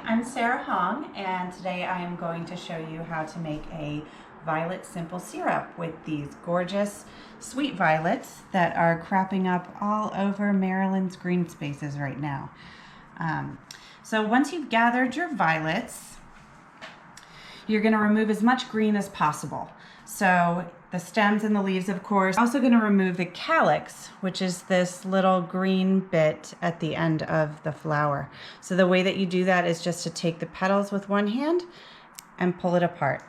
I'm Sarah Hong, and today I am going to show you how to make a violet simple syrup with these gorgeous sweet violets that are cropping up all over Maryland's green spaces right now. So once you've gathered your violets, you're going to remove as much green as possible. So the stems and the leaves, of course. Also going to remove the calyx, which is this little green bit at the end of the flower. So the way that you do that is just to take the petals with one hand and pull it apart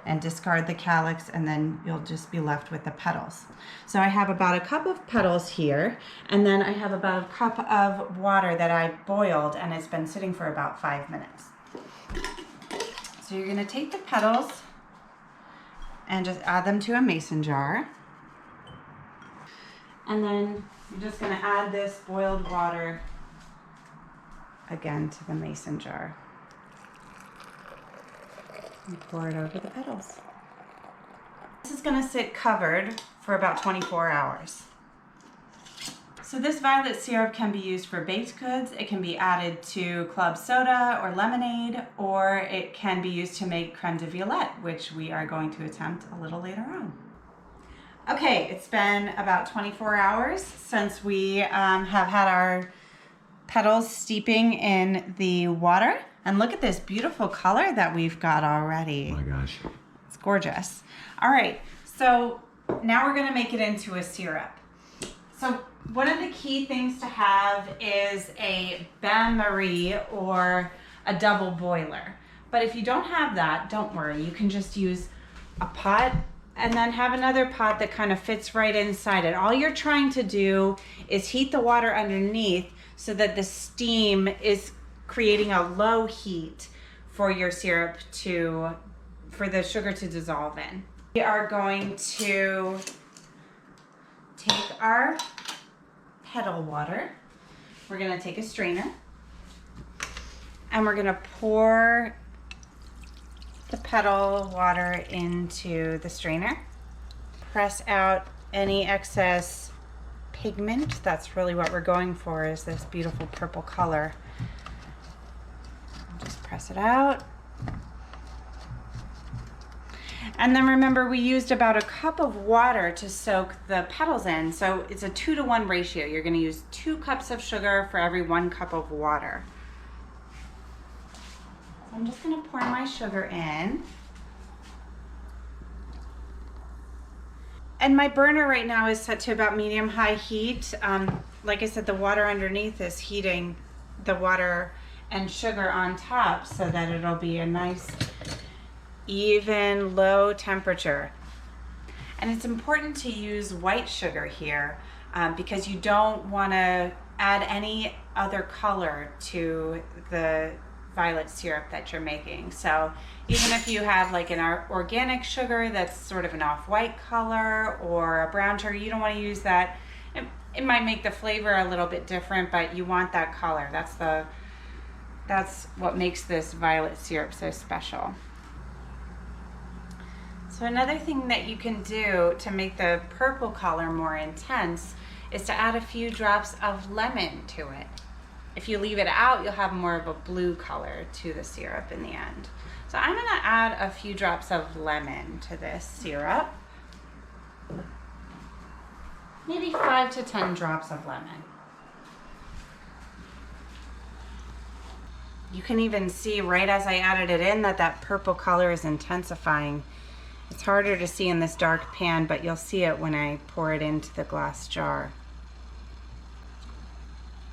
and discard the calyx, and then you'll just be left with the petals. So I have about a cup of petals here, and then I have about a cup of water that I boiled, and it's been sitting for about 5 minutes. So you're going to take the petals and just add them to a mason jar. And then you're just going to add this boiled water again to the mason jar. And pour it over the petals. This is going to sit covered for about 24 hours. So this violet syrup can be used for baked goods. It can be added to club soda or lemonade, or it can be used to make creme de violette, which we are going to attempt a little later on. Okay, it's been about 24 hours since we have had our petals steeping in the water. And look at this beautiful color that we've got already. Oh my gosh. It's gorgeous. All right, so now we're gonna make it into a syrup. So one of the key things to have is a bain-marie or a double boiler. But if you don't have that, don't worry. You can just use a pot and then have another pot that kind of fits right inside it. All you're trying to do is heat the water underneath so that the steam is creating a low heat for your syrup for the sugar to dissolve in. We are going to take our petal water. We're going to take a strainer and we're going to pour the petal water into the strainer. Press out any excess pigment. That's really what we're going for, is this beautiful purple color. Just press it out. And then remember, we used about a cup of water to soak the petals in. So it's a 2-to-1 ratio. You're going to use 2 cups of sugar for every 1 cup of water. So I'm just going to pour my sugar in. And my burner right now is set to about medium-high heat. Like I said, the water underneath is heating the water and sugar on top so that it'll be a nice even low temperature. And it's important to use white sugar here because you don't want to add any other color to the violet syrup that you're making. So even if you have like an organic sugar that's sort of an off-white color or a brown sugar, you don't want to use that. It might make the flavor a little bit different, but you want that color. That's what makes this violet syrup so special. So another thing that you can do to make the purple color more intense is to add a few drops of lemon to it. If you leave it out, you'll have more of a blue color to the syrup in the end. So I'm going to add a few drops of lemon to this syrup. Maybe 5 to 10 drops of lemon. You can even see right as I added it in that purple color is intensifying. It's harder to see in this dark pan, but you'll see it when I pour it into the glass jar.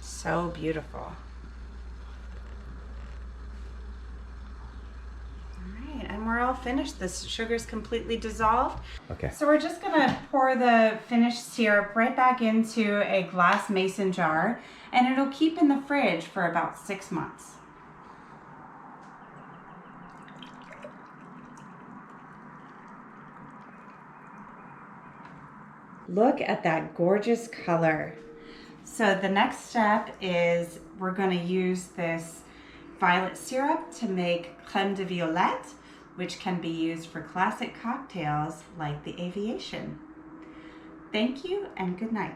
So beautiful. All right, and we're all finished. The sugar's completely dissolved. Okay. So we're just gonna pour the finished syrup right back into a glass mason jar, and it'll keep in the fridge for about 6 months. Look at that gorgeous color. So the next step is we're going to use this violet syrup to make creme de violette, which can be used for classic cocktails like the Aviation. Thank you and good night.